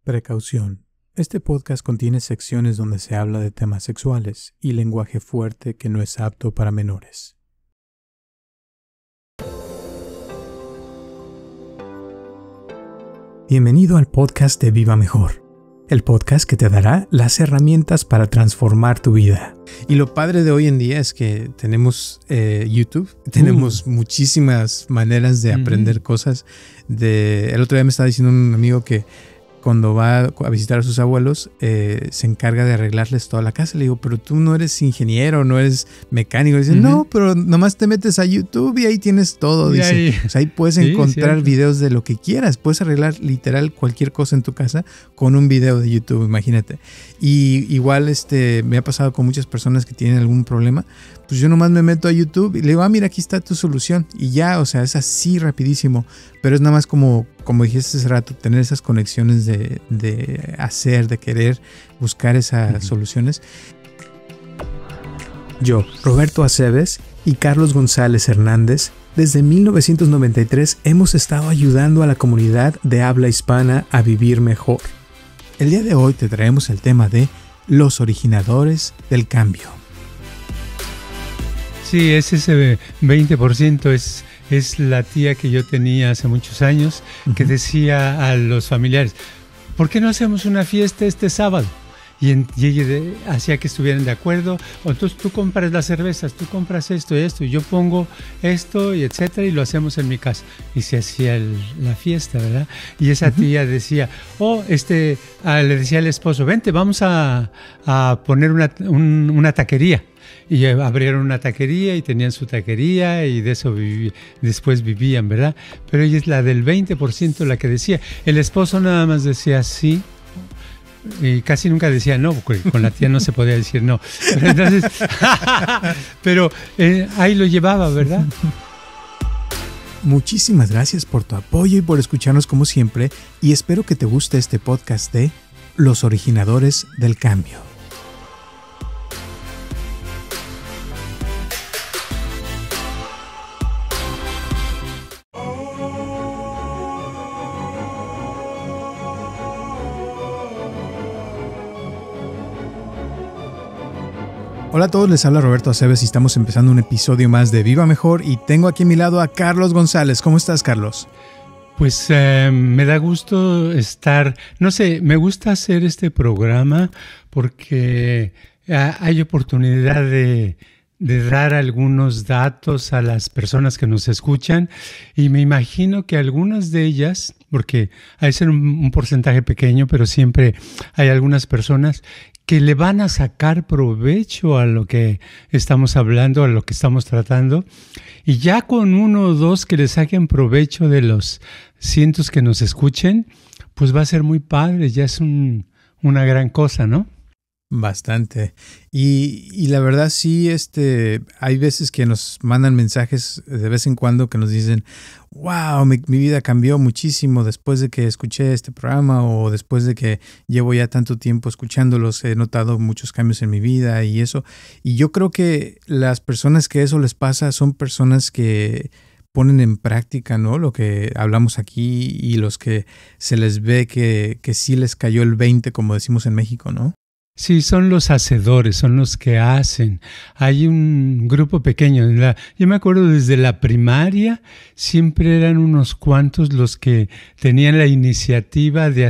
Precaución. Este podcast contiene secciones donde se habla de temas sexuales y lenguaje fuerte que no es apto para menores. Bienvenido al podcast de Viva Mejor, el podcast que te dará las herramientas para transformar tu vida. Y lo padre de hoy en día es que tenemos YouTube, tenemos muchísimas maneras de aprender cosas. El otro día me estaba diciendo un amigo que cuando va a visitar a sus abuelos, se encarga de arreglarles toda la casa. Le digo, pero tú no eres ingeniero, no eres mecánico. Dice, no, pero nomás te metes a YouTube y ahí tienes todo. Dice, ahí, o sea, ahí puedes encontrar videos de lo que quieras. Puedes arreglar literal cualquier cosa en tu casa con un video de YouTube, imagínate. Y igual me ha pasado con muchas personas que tienen algún problema. Pues yo nomás me meto a YouTube y le digo, mira, aquí está tu solución. Y ya, o sea, es así rapidísimo. Pero es nada más como dijiste hace rato, tener esas conexiones de hacer, de querer buscar esas soluciones. Yo, Roberto Aceves y Carlos González Hernández, desde 1993 hemos estado ayudando a la comunidad de habla hispana a vivir mejor. El día de hoy te traemos el tema de los originadores del cambio. Sí, es ese 20%, es la tía que yo tenía hace muchos años que decía a los familiares, ¿por qué no hacemos una fiesta este sábado? Y ella hacía que estuvieran de acuerdo. Entonces tú compras las cervezas, tú compras esto y esto, y yo pongo esto y etcétera, y lo hacemos en mi casa. Y se hacía la fiesta, ¿verdad? Y esa tía decía, le decía al esposo, vente, vamos a poner una taquería. Y abrieron una taquería y tenían su taquería y de eso después vivían, ¿verdad? Pero ella es la del 20% la que decía. El esposo nada más decía sí y casi nunca decía no, porque con la tía no se podía decir no. Pero entonces, ahí lo llevaba, ¿verdad? Muchísimas gracias por tu apoyo y por escucharnos como siempre, y espero que te guste este podcast de Los Originadores del Cambio. Hola a todos, les habla Roberto Aceves y estamos empezando un episodio más de Viva Mejor y tengo aquí a mi lado a Carlos González. ¿Cómo estás, Carlos? Pues me da gusto estar, me gusta hacer este programa porque hay oportunidad de dar algunos datos a las personas que nos escuchan y me imagino que algunas de ellas, porque hay que ser un porcentaje pequeño, pero siempre hay algunas personas que le van a sacar provecho a lo que estamos hablando, a lo que estamos tratando, y ya con uno o dos que le saquen provecho de los cientos que nos escuchen, pues va a ser muy padre, ya es una gran cosa, ¿no? Bastante. Y la verdad sí, hay veces que nos mandan mensajes de vez en cuando que nos dicen, wow, mi vida cambió muchísimo después de que escuché este programa, o después de que llevo ya tanto tiempo escuchándolos, he notado muchos cambios en mi vida y eso. Y yo creo que las personas que eso les pasa son personas que ponen en práctica, ¿no?, lo que hablamos aquí, y los que se les ve que sí les cayó el 20, como decimos en México, ¿no? Sí, son los hacedores, son los que hacen. Hay un grupo pequeño. Yo me acuerdo desde la primaria, siempre eran unos cuantos los que tenían la iniciativa de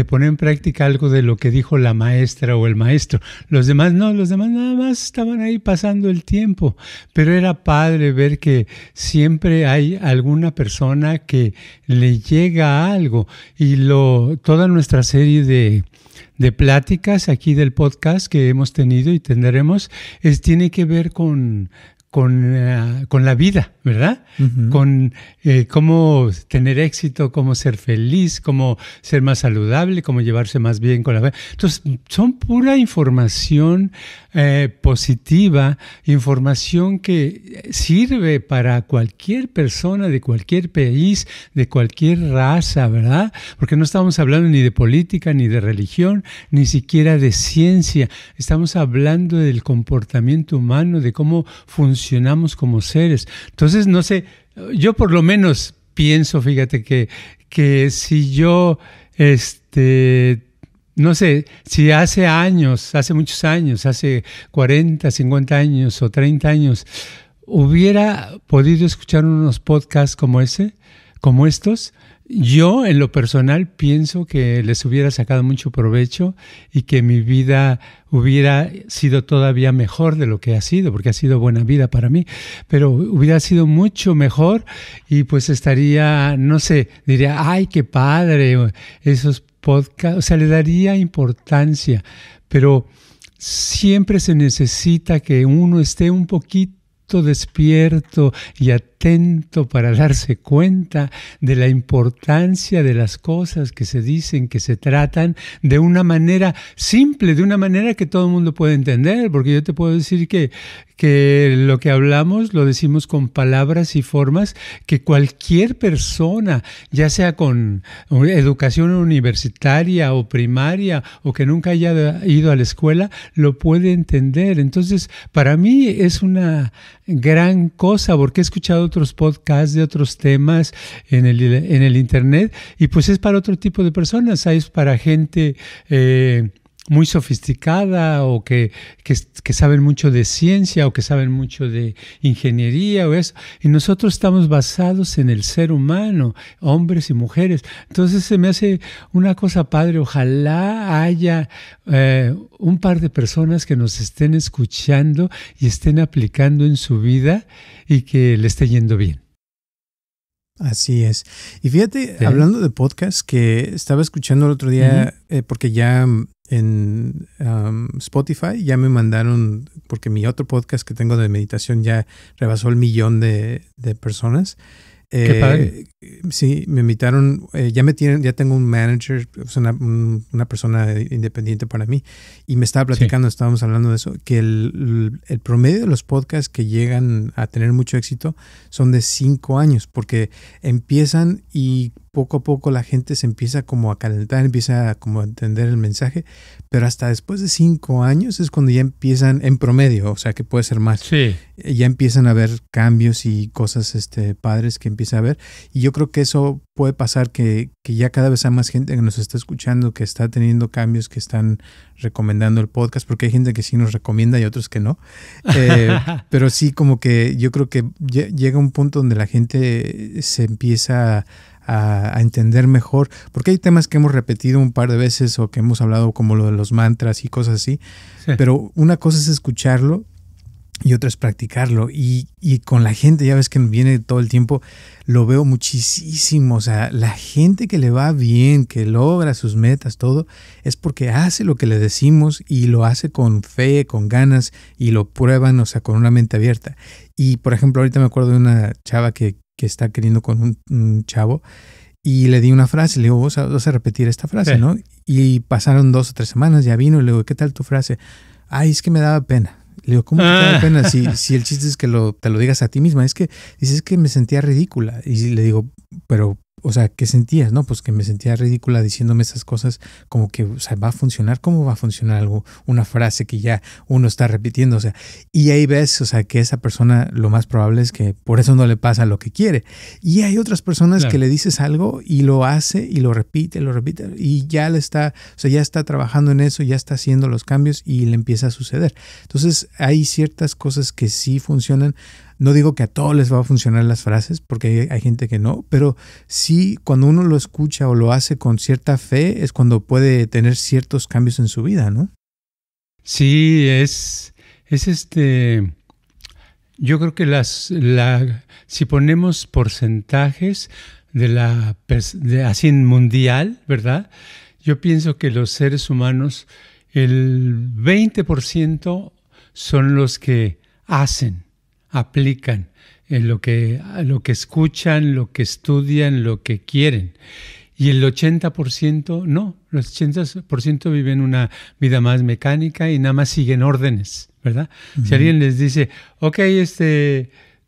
poner en práctica algo de lo que dijo la maestra o el maestro. Los demás no, los demás nada más estaban ahí pasando el tiempo. Pero era padre ver que siempre hay alguna persona que le llega algo. Y toda nuestra serie de pláticas aquí del podcast que hemos tenido y tendremos, tiene que ver con la vida, ¿verdad? Con cómo tener éxito, cómo ser feliz, cómo ser más saludable, cómo llevarse más bien con la vida. Entonces, son pura información positiva, información que sirve para cualquier persona de cualquier país, de cualquier raza, ¿verdad? Porque no estamos hablando ni de política, ni de religión, ni siquiera de ciencia. Estamos hablando del comportamiento humano, de cómo funcionamos como seres. Entonces, yo por lo menos pienso, fíjate, que si yo, no sé, si hace muchos años, hace 40, 50 años o 30 años, hubiera podido escuchar unos podcasts como estos, yo en lo personal pienso que les hubiera sacado mucho provecho y que mi vida hubiera sido todavía mejor de lo que ha sido, porque ha sido buena vida para mí, pero hubiera sido mucho mejor y pues estaría, no sé, diría, ay, qué padre, esos podcasts, o sea, le daría importancia, pero siempre se necesita que uno esté un poquito despierto y atento para darse cuenta de la importancia de las cosas que se dicen, que se tratan de una manera simple, de una manera que todo el mundo puede entender, porque yo te puedo decir que lo que hablamos lo decimos con palabras y formas que cualquier persona, ya sea con educación universitaria o primaria o que nunca haya ido a la escuela, lo puede entender. Entonces, para mí es una gran cosa porque he escuchado otros podcasts de otros temas en el internet y pues es para otro tipo de personas, es para gente muy sofisticada o que saben mucho de ciencia o que saben mucho de ingeniería o eso. Y nosotros estamos basados en el ser humano, hombres y mujeres. Entonces se me hace una cosa padre. Ojalá haya un par de personas que nos estén escuchando y estén aplicando en su vida y que le esté yendo bien. Así es. Y fíjate, hablando de podcast, que estaba escuchando el otro día, porque ya en Spotify ya me mandaron, porque mi otro podcast que tengo de meditación ya rebasó el 1,000,000 de personas. Qué padre. Sí, me invitaron, ya tengo un manager, una persona independiente para mí, y me estaba platicando, estábamos hablando de eso, que el promedio de los podcasts que llegan a tener mucho éxito son de 5 años, porque empiezan y poco a poco la gente se empieza como a calentar, empieza como a entender el mensaje, pero hasta después de 5 años es cuando ya empiezan en promedio, o sea que puede ser más. Sí. Ya empiezan a haber cambios y cosas padres que empieza a ver. Y yo creo que eso puede pasar que ya cada vez hay más gente que nos está escuchando, que está teniendo cambios, que están recomendando el podcast, porque hay gente que sí nos recomienda y otros que no. Pero sí, como que yo creo que llega un punto donde la gente se empieza a entender mejor, porque hay temas que hemos repetido un par de veces o que hemos hablado como lo de los mantras y cosas así, pero una cosa es escucharlo y otra es practicarlo, y con la gente, ya ves que viene todo el tiempo, lo veo muchísimo, o sea, la gente que le va bien, que logra sus metas, todo, es porque hace lo que le decimos y lo hace con fe, con ganas, y lo prueban, o sea, con una mente abierta. Y por ejemplo, ahorita me acuerdo de una chava que está queriendo con un chavo, y le di una frase, le digo, vas a repetir esta frase, ¿no? Y pasaron 2 o 3 semanas, ya vino, y le digo, ¿qué tal tu frase? Ay, es que me daba pena. Le digo, ¿cómo te da pena si el chiste es que te lo digas a ti misma? Dices que me sentía ridícula. Y le digo, pero, o sea, ¿qué sentías? No, pues que me sentía ridícula diciéndome esas cosas, como que, o sea, ¿va a funcionar? ¿Cómo va a funcionar algo? Una frase que ya uno está repitiendo, o sea, y ahí ves, o sea, que esa persona lo más probable es que por eso no le pasa lo que quiere. Y hay otras personas que le dices algo y lo hace y lo repite, y ya ya está trabajando en eso, ya está haciendo los cambios y le empieza a suceder. Entonces, hay ciertas cosas que sí funcionan. No digo que a todos les va a funcionar las frases, porque hay gente que no, pero sí, cuando uno lo escucha o lo hace con cierta fe, es cuando puede tener ciertos cambios en su vida, ¿no? Sí, yo creo que si ponemos porcentajes así en mundial, ¿verdad? Yo pienso que los seres humanos, el 20% son los que aplican en lo que escuchan, lo que estudian, lo que quieren. Y el 80% no, los 80% viven una vida más mecánica y nada más siguen órdenes, ¿verdad? Uh-huh. Si alguien les dice, ok,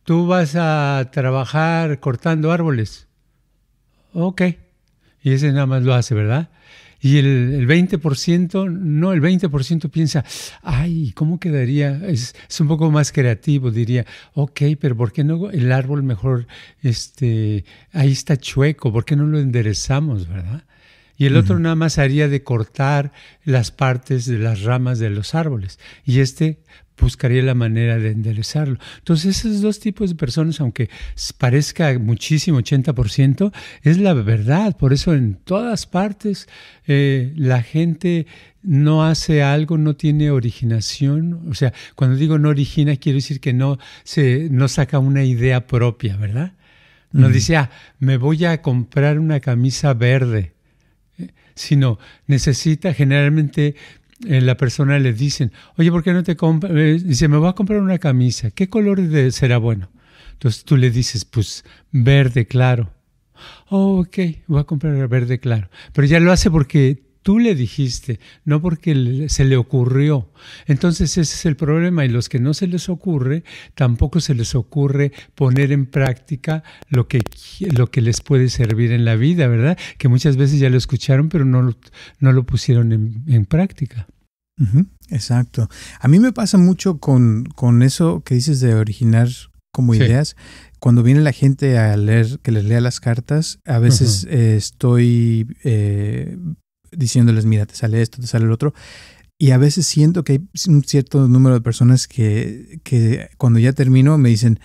tú vas a trabajar cortando árboles, ok, y ese nada más lo hace, ¿verdad? Y el 20%, no, el 20% piensa, ay, ¿cómo quedaría? Es un poco más creativo, diría, ok, pero ¿por qué no el árbol mejor, ahí está chueco, ¿por qué no lo enderezamos, verdad? Y el otro nada más haría de cortar las partes de las ramas de los árboles. Y buscaría la manera de enderezarlo. Entonces, esos dos tipos de personas, aunque parezca muchísimo, 80%, es la verdad. Por eso en todas partes la gente no hace algo, no tiene originación. O sea, cuando digo no origina, quiero decir que no saca una idea propia, ¿verdad? No dice, me voy a comprar una camisa verde. Sino necesita generalmente la persona le dicen, oye, ¿por qué no te compras? Dice, me voy a comprar una camisa, ¿qué color será bueno? Entonces tú le dices, pues verde claro. Oh, ok, voy a comprar verde claro. Pero ya lo hace porque tú le dijiste, no porque se le ocurrió. Entonces ese es el problema, y los que no se les ocurre, tampoco se les ocurre poner en práctica lo que les puede servir en la vida, ¿verdad? Que muchas veces ya lo escucharon, pero no lo pusieron en práctica. Exacto. A mí me pasa mucho con eso que dices de originar como ideas. Cuando viene la gente a leer, que les lea las cartas, a veces estoy diciéndoles, mira, te sale esto, te sale el otro. Y a veces siento que hay un cierto número de personas que cuando ya termino me dicen,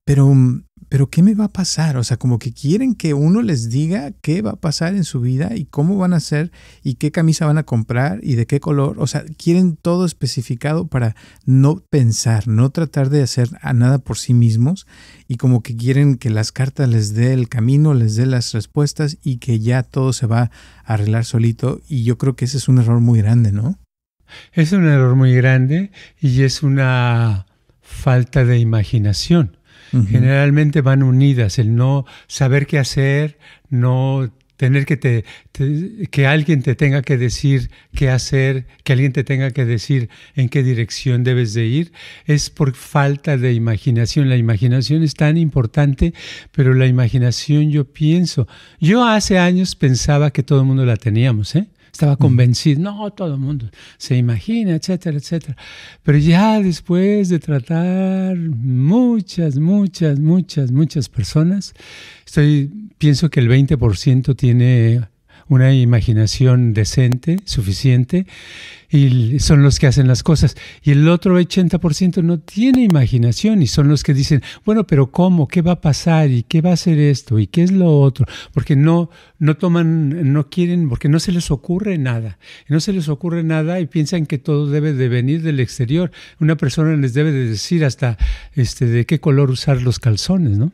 pero ¿qué me va a pasar? O sea, como que quieren que uno les diga qué va a pasar en su vida y cómo van a hacer y qué camisa van a comprar y de qué color. O sea, quieren todo especificado para no pensar, no tratar de hacer nada por sí mismos, y como que quieren que las cartas les dé el camino, les dé las respuestas y que ya todo se va a arreglar solito. Y yo creo que ese es un error muy grande, ¿no? Es un error muy grande y es una falta de imaginación. Generalmente van unidas, el no saber qué hacer, no tener que alguien te tenga que decir qué hacer, que alguien te tenga que decir en qué dirección debes de ir, es por falta de imaginación. La imaginación es tan importante, pero la imaginación yo hace años pensaba que todo el mundo la teníamos, Estaba convencido, no, todo el mundo se imagina, etcétera, etcétera. Pero ya después de tratar muchas personas, pienso que el 20% tiene una imaginación decente, suficiente, y son los que hacen las cosas. Y el otro 80% no tiene imaginación y son los que dicen, bueno, pero ¿cómo? ¿Qué va a pasar? ¿Y qué va a ser esto? ¿Y qué es lo otro? Porque no quieren, porque no se les ocurre nada. No se les ocurre nada y piensan que todo debe de venir del exterior. Una persona les debe de decir hasta de qué color usar los calzones, ¿no?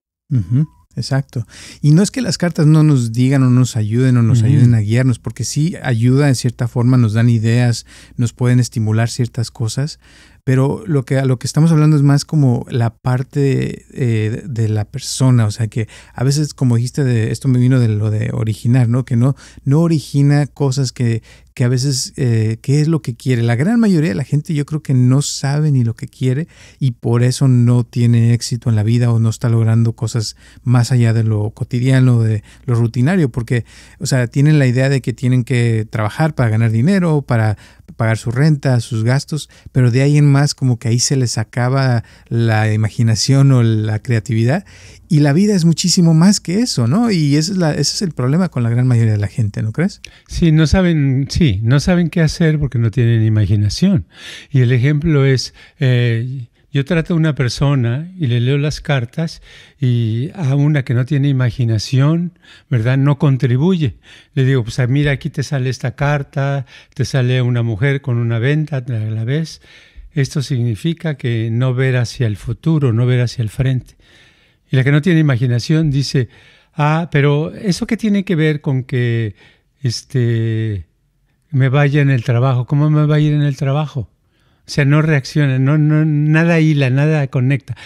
Exacto. Y no es que las cartas no nos digan o nos ayuden ayuden a guiarnos, porque sí ayuda en cierta forma, nos dan ideas, nos pueden estimular ciertas cosas, pero a lo que estamos hablando es más como la parte de la persona. O sea, que a veces, como dijiste, esto me vino de lo de originar, ¿no? Que no origina cosas que a veces, ¿qué es lo que quiere? La gran mayoría de la gente yo creo que no sabe ni lo que quiere y por eso no tiene éxito en la vida o no está logrando cosas más allá de lo cotidiano, de lo rutinario, porque, o sea, tienen la idea de que tienen que trabajar para ganar dinero, para pagar su renta, sus gastos, pero de ahí en más como que ahí se les acaba la imaginación o la creatividad, y la vida es muchísimo más que eso, ¿no? Y ese es el problema con la gran mayoría de la gente, ¿no crees? Sí, no saben qué hacer porque no tienen imaginación. Y el ejemplo es, yo trato a una persona y le leo las cartas y a una que no tiene imaginación, ¿verdad? No contribuye. Le digo, pues mira, aquí te sale esta carta, te sale una mujer con una venta, ¿la ves? Esto significa que no ver hacia el futuro, no ver hacia el frente. Y la que no tiene imaginación dice, pero ¿eso qué tiene que ver con que me vaya en el trabajo? ¿Cómo me va a ir en el trabajo? O sea, no reacciona, nada hila, nada conecta.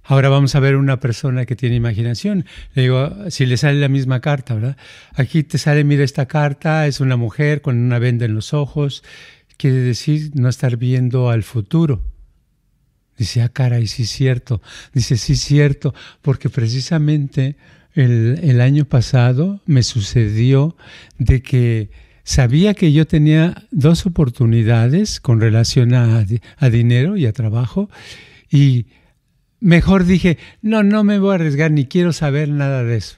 Ahora vamos a ver una persona que tiene imaginación. Le digo, si le sale la misma carta, ¿verdad? Aquí te sale, mira, esta carta es una mujer con una venda en los ojos. Quiere decir no estar viendo al futuro. Dice, caray, sí es cierto. Dice, sí es cierto, porque precisamente el año pasado me sucedió de que sabía que yo tenía 2 oportunidades con relación a dinero y a trabajo, y mejor dije, no me voy a arriesgar, ni quiero saber nada de eso.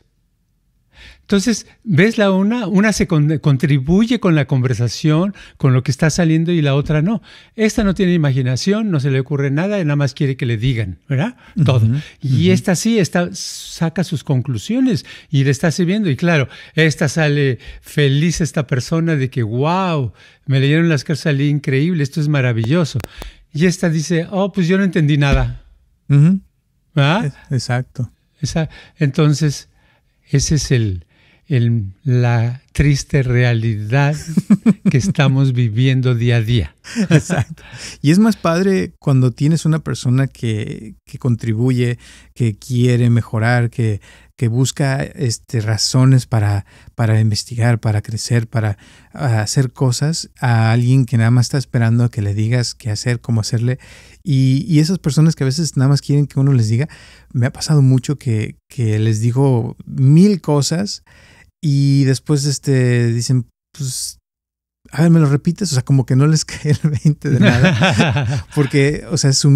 Entonces, ves una se contribuye con la conversación, con lo que está saliendo, y la otra no. Esta no tiene imaginación, no se le ocurre nada, y nada más quiere que le digan, ¿verdad? Todo. Y esta sí, saca sus conclusiones y le está sirviendo. Y claro, esta sale feliz, esta persona, de que, wow, me leyeron las cartas, salí increíble, esto es maravilloso. Y esta dice, pues yo no entendí nada. ¿Verdad? Exacto. Entonces, ese es la triste realidad que estamos viviendo día a día. Exacto. Y es más padre cuando tienes una persona que contribuye, que quiere mejorar, que busca razones para investigar, para crecer, para hacer cosas, a alguien que nada más está esperando a que le digas qué hacer, cómo hacerle. Y esas personas que a veces nada más quieren que uno les diga, me ha pasado mucho que les digo 1000 cosas y después dicen, pues, a ver, ¿me lo repites? O sea, como que no les cae el 20 de nada. Porque, o sea, su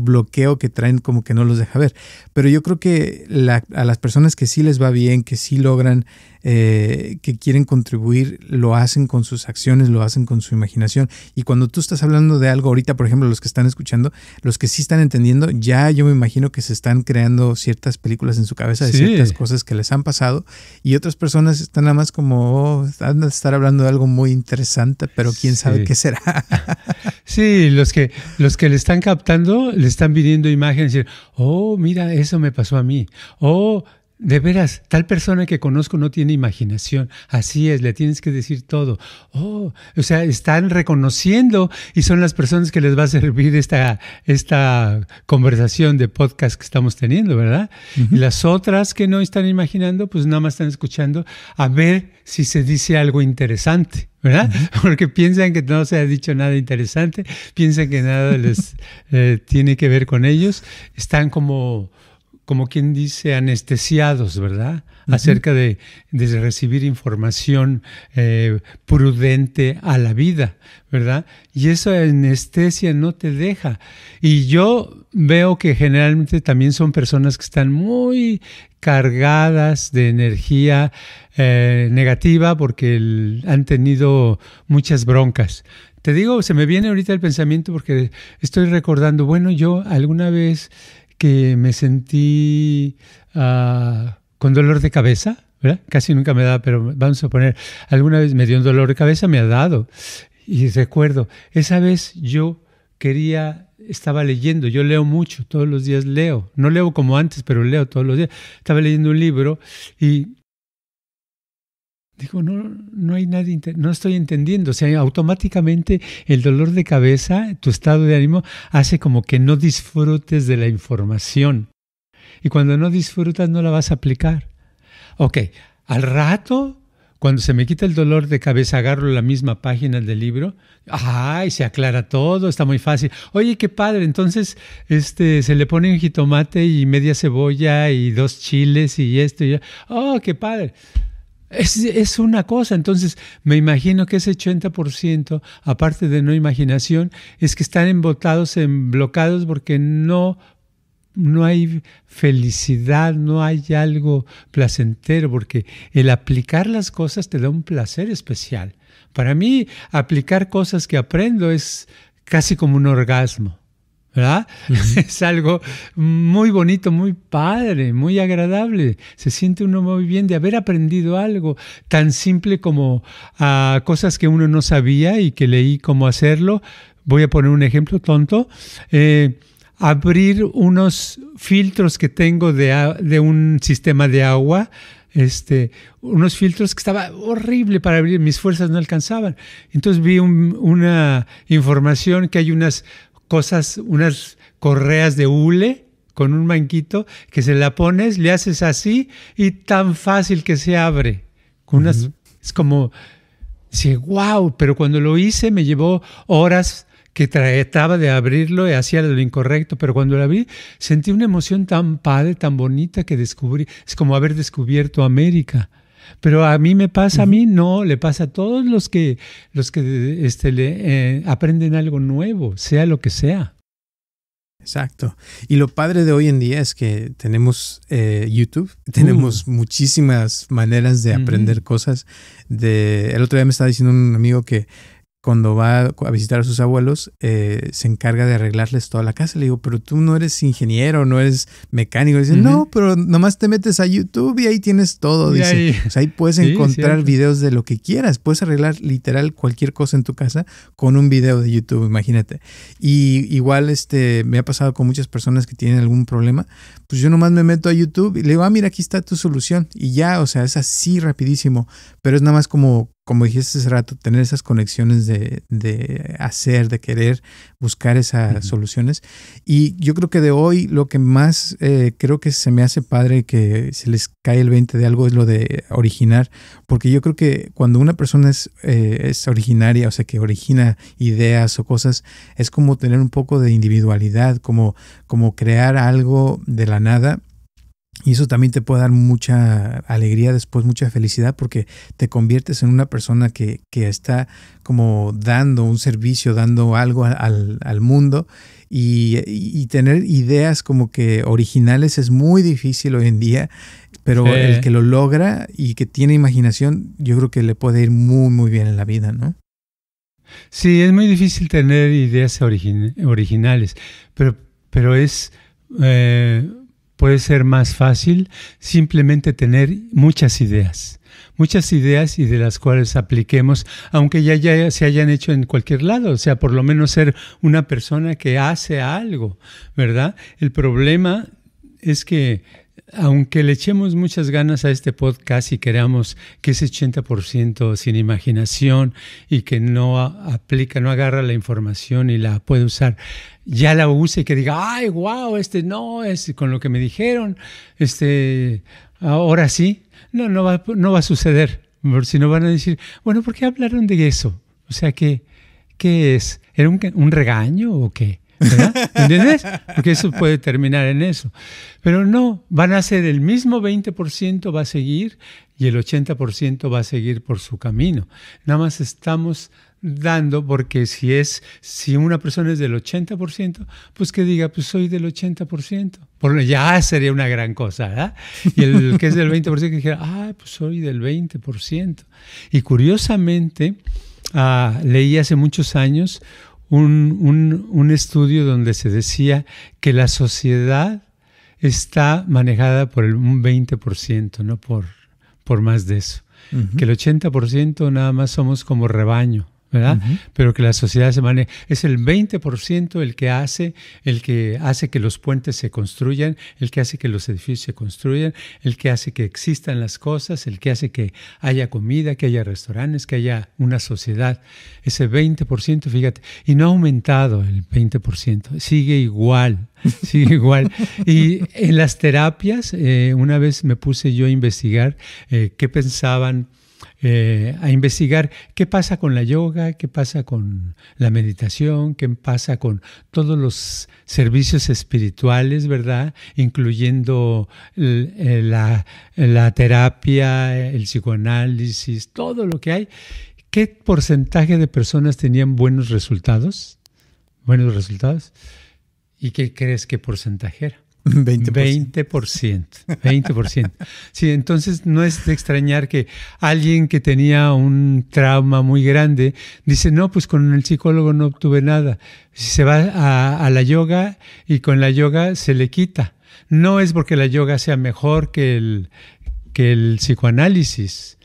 bloqueo que traen como que no los deja ver. Pero yo creo que a las personas que sí les va bien, que sí logran, que quieren contribuir, lo hacen con sus acciones, lo hacen con su imaginación. Y cuando tú estás hablando de algo ahorita, por ejemplo, los que están escuchando, los que sí están entendiendo, ya yo me imagino que se están creando ciertas películas en su cabeza de ciertas cosas que les han pasado. Y otras personas están nada más como, han de estar hablando de algo muy interesante, pero quién sabe qué será. Sí, los que le están captando, le están pidiendo imágenes y decir, mira, eso me pasó a mí. De veras, tal persona que conozco no tiene imaginación. Así es, le tienes que decir todo. O sea, están reconociendo y son las personas que les va a servir esta conversación de podcast que estamos teniendo, ¿verdad? Y las otras que no están imaginando, pues nada más están escuchando a ver si se dice algo interesante, ¿verdad? Porque piensan que no se ha dicho nada interesante, piensan que nada les tiene que ver con ellos. Están como quien dice, anestesiados, ¿verdad? Acerca de recibir información prudente a la vida, ¿verdad? Y esa anestesia no te deja. Y yo veo que generalmente también son personas que están muy cargadas de energía negativa porque han tenido muchas broncas. Te digo, se me viene ahorita el pensamiento porque estoy recordando, bueno, yo alguna vez que me sentí con dolor de cabeza, ¿verdad? Casi nunca me da, pero vamos a poner, alguna vez me dio un dolor de cabeza, me ha dado. Y recuerdo, esa vez yo estaba leyendo, yo leo mucho, todos los días leo. No leo como antes, pero leo todos los días. Estaba leyendo un libro y digo, no hay nadie, no estoy entendiendo. O sea, automáticamente el dolor de cabeza, tu estado de ánimo, hace como que no disfrutes de la información. Y cuando no disfrutas, no la vas a aplicar. Ok, al rato, cuando se me quita el dolor de cabeza, agarro la misma página del libro. ¡Ay! Se aclara todo, está muy fácil. Oye, qué padre. Entonces, se le pone un jitomate y media cebolla y 2 chiles y esto y ya. ¡Oh, qué padre! Es una cosa. Entonces me imagino que ese 80%, aparte de no imaginación, es que están blocados porque no hay felicidad, no hay algo placentero, porque el aplicar las cosas te da un placer especial. Para mí, aplicar cosas que aprendo es casi como un orgasmo, ¿verdad? Es algo muy bonito, muy padre, muy agradable. Se siente uno muy bien de haber aprendido algo tan simple como cosas que uno no sabía y que leí cómo hacerlo. Voy a poner un ejemplo tonto. Abrir unos filtros que tengo de un sistema de agua, unos filtros que estaba horrible para abrir, mis fuerzas no alcanzaban. Entonces vi una información que hay unas correas de hule con un manguito que se la pones, le haces así y tan fácil que se abre. Es como, sí, wow, pero cuando lo hice me llevó horas que trataba de abrirlo y hacía lo incorrecto, pero cuando lo abrí sentí una emoción tan padre, tan bonita que descubrí. Es como haber descubierto América. Pero a mí me pasa, a mí no, le pasa a todos los que aprenden algo nuevo, sea lo que sea. Exacto. Y lo padre de hoy en día es que tenemos YouTube, tenemos muchísimas maneras de aprender cosas. El otro día me estaba diciendo un amigo que cuando va a visitar a sus abuelos, se encarga de arreglarles toda la casa. Le digo, pero tú no eres ingeniero, no eres mecánico. Dice, no, pero nomás te metes a YouTube y ahí tienes todo. Dice, o sea, ahí puedes encontrar videos de lo que quieras. Puedes arreglar literal cualquier cosa en tu casa con un video de YouTube, imagínate. Y igual me ha pasado con muchas personas que tienen algún problema. Pues yo nomás me meto a YouTube y le digo, mira, aquí está tu solución. Y ya, o sea, es así rapidísimo. Pero es nada más como dijiste hace rato, tener esas conexiones de hacer, de querer buscar esas soluciones. Y yo creo que de hoy lo que más creo que se me hace padre que se les cae el 20 de algo es lo de originar. Porque yo creo que cuando una persona es originaria, o sea, que origina ideas o cosas, es como tener un poco de individualidad, como crear algo de la nada. Y eso también te puede dar mucha alegría después, mucha felicidad, porque te conviertes en una persona que está como dando un servicio, dando algo al mundo. Y tener ideas como que originales es muy difícil hoy en día, pero el que lo logra y que tiene imaginación, yo creo que le puede ir muy, muy bien en la vida, ¿no? Sí, es muy difícil tener ideas originales, pero es... puede ser más fácil simplemente tener muchas ideas y de las cuales apliquemos, aunque ya se hayan hecho en cualquier lado, o sea, por lo menos ser una persona que hace algo, ¿verdad? El problema es que aunque le echemos muchas ganas a este podcast y queramos que ese 80% sin imaginación y que no aplica, no agarra la información y la puede usar, ya la use y que diga, ay, wow, no, con lo que me dijeron, ahora sí, no va a suceder, si no van a decir, bueno, ¿por qué hablaron de eso? O sea, ¿qué es? ¿Era un regaño o qué? ¿Verdad? ¿Me entiendes? Porque eso puede terminar en eso. Pero no, van a ser el mismo 20% va a seguir y el 80% va a seguir por su camino. Nada más estamos dando, porque si una persona es del 80%, pues que diga, pues soy del 80%. Ya sería una gran cosa, ¿verdad? Y el que es del 20% que dijera, pues soy del 20%. Y curiosamente, leí hace muchos años un estudio donde se decía que la sociedad está manejada por un 20%, no por más de eso. Que el 80% nada más somos como rebaño, ¿verdad? Pero que la sociedad se maneja, es el 20% el que hace que los puentes se construyan, el que hace que los edificios se construyan, el que hace que existan las cosas, el que hace que haya comida, que haya restaurantes, que haya una sociedad. Ese 20%, fíjate, y no ha aumentado el 20%, sigue igual. Y en las terapias, una vez me puse yo a investigar qué pensaban, a investigar qué pasa con la yoga, qué pasa con la meditación, qué pasa con todos los servicios espirituales, ¿verdad? Incluyendo la terapia, el psicoanálisis, todo lo que hay. ¿Qué porcentaje de personas tenían buenos resultados? ¿Y qué crees que porcentaje era? 20%. Sí, entonces no es de extrañar que alguien que tenía un trauma muy grande dice, no, pues con el psicólogo no obtuve nada. Se va a la yoga y con la yoga se le quita. No es porque la yoga sea mejor que el psicoanálisis,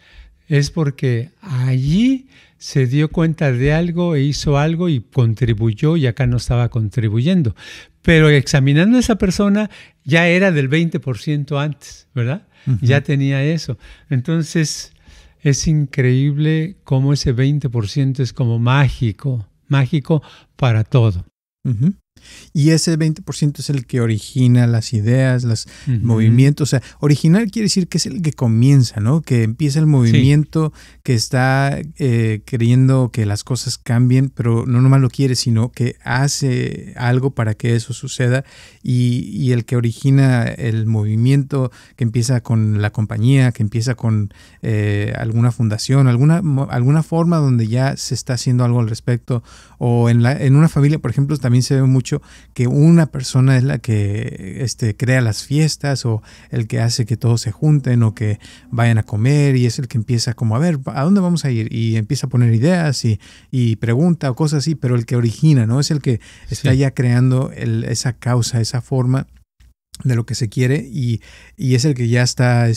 es porque allí se dio cuenta de algo e hizo algo y contribuyó, y acá no estaba contribuyendo. Pero examinando a esa persona ya era del 20% antes, ¿verdad? Ya tenía eso. Entonces es increíble cómo ese 20% es como mágico para todo. Y ese 20% es el que origina las ideas, los movimientos. O sea, original quiere decir que es el que comienza, ¿no? Que empieza el movimiento, que está queriendo que las cosas cambien, pero no nomás lo quiere, sino que hace algo para que eso suceda. Y el que origina el movimiento, que empieza con la compañía, que empieza con alguna fundación, alguna forma donde ya se está haciendo algo al respecto. O en una familia, por ejemplo, también se ve mucho que una persona es la que crea las fiestas o el que hace que todos se junten o que vayan a comer, y es el que empieza como a ver, ¿a dónde vamos a ir? Y empieza a poner ideas y pregunta o cosas así, pero el que origina, ¿no? Es el que está ya creando esa causa, esa forma de lo que se quiere, y es el que ya está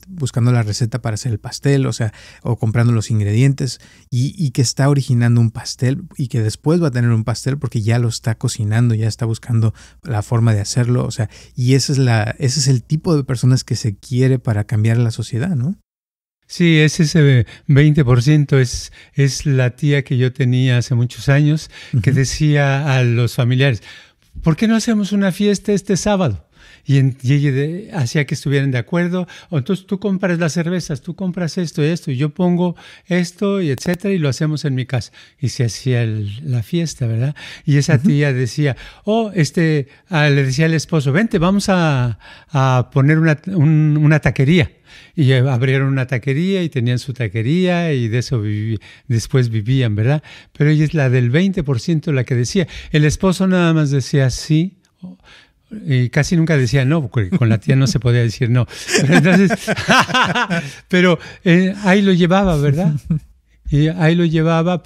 buscando la receta para hacer el pastel, o comprando los ingredientes, y que está originando un pastel, y que después va a tener un pastel porque ya lo está cocinando, ya está buscando la forma de hacerlo, y ese es el tipo de personas que se quiere para cambiar la sociedad, ¿no? Sí, ese 20% es la tía que yo tenía hace muchos años, que decía a los familiares, ¿por qué no hacemos una fiesta este sábado? Y ella hacía que estuvieran de acuerdo. O entonces tú compras las cervezas, tú compras esto y esto, y yo pongo esto y etcétera, y lo hacemos en mi casa. Y se hacía la fiesta, ¿verdad? Y esa tía decía, le decía al esposo, vente, vamos a poner una taquería. Y abrieron una taquería y tenían su taquería, y de eso después vivían, ¿verdad? Pero ella es la del 20% la que decía. El esposo nada más decía sí. Y casi nunca decía no, porque con la tía no se podía decir no. Pero ahí lo llevaba, ¿verdad? Y ahí lo llevaba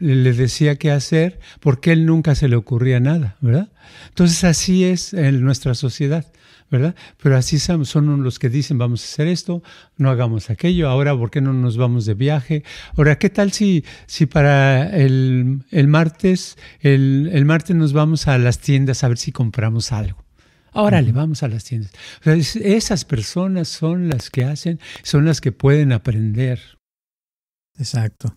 le decía qué hacer, porque él nunca se le ocurría nada, ¿verdad? Entonces así es en nuestra sociedad, ¿verdad? Pero así son los que dicen, vamos a hacer esto, no hagamos aquello, ahora ¿por qué no nos vamos de viaje? Ahora, ¿qué tal si para el martes nos vamos a las tiendas a ver si compramos algo? Órale, vamos a las tiendas. O sea, esas personas son las que son las que pueden aprender. Exacto.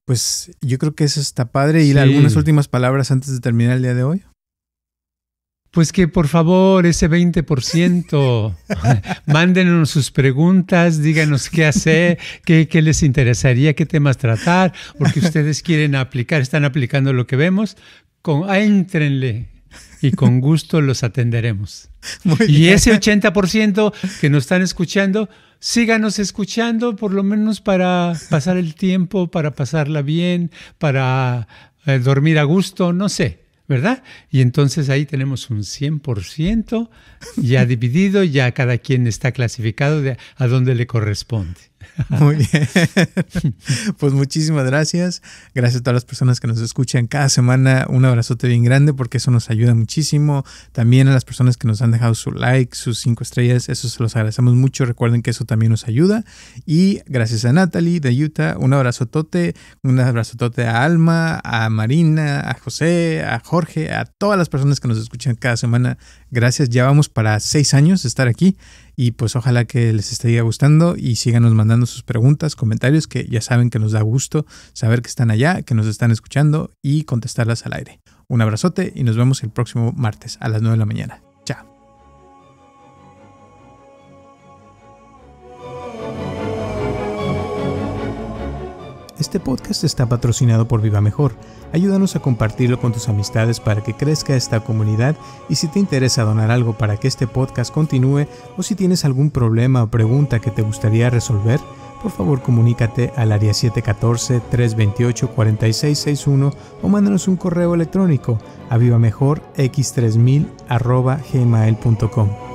Pues yo creo que eso está padre. ¿Y algunas últimas palabras antes de terminar el día de hoy? Pues que por favor, ese 20%, mándenos sus preguntas, díganos qué hacer, qué les interesaría, qué temas tratar, porque ustedes están aplicando lo que vemos, éntrenle y con gusto los atenderemos. Y ese 80% que nos están escuchando, síganos escuchando, por lo menos para pasar el tiempo, para pasarla bien, para dormir a gusto, no sé. ¿Verdad? Y entonces ahí tenemos un 100% ya dividido, ya cada quien está clasificado a dónde le corresponde. Muy bien. Pues muchísimas gracias. Gracias a todas las personas que nos escuchan cada semana. Un abrazote bien grande, porque eso nos ayuda muchísimo. También a las personas que nos han dejado su like, sus 5 estrellas, eso se los agradecemos mucho. Recuerden que eso también nos ayuda. Y gracias a Natalie de Utah, un abrazotote a Alma, a Marina, a José, a Jorge, a todas las personas que nos escuchan cada semana. Gracias. Ya vamos para 6 años de estar aquí. Y pues ojalá que les esté gustando, y síganos mandando sus preguntas, comentarios, que ya saben que nos da gusto saber que están allá, que nos están escuchando, y contestarlas al aire. Un abrazote y nos vemos el próximo martes a las 9 de la mañana. Chao. Este podcast está patrocinado por Viva Mejor. Ayúdanos a compartirlo con tus amistades para que crezca esta comunidad, y si te interesa donar algo para que este podcast continúe, o si tienes algún problema o pregunta que te gustaría resolver, por favor comunícate al área 714-328-4661 o mándanos un correo electrónico a vivamejorx3000@gmail.com.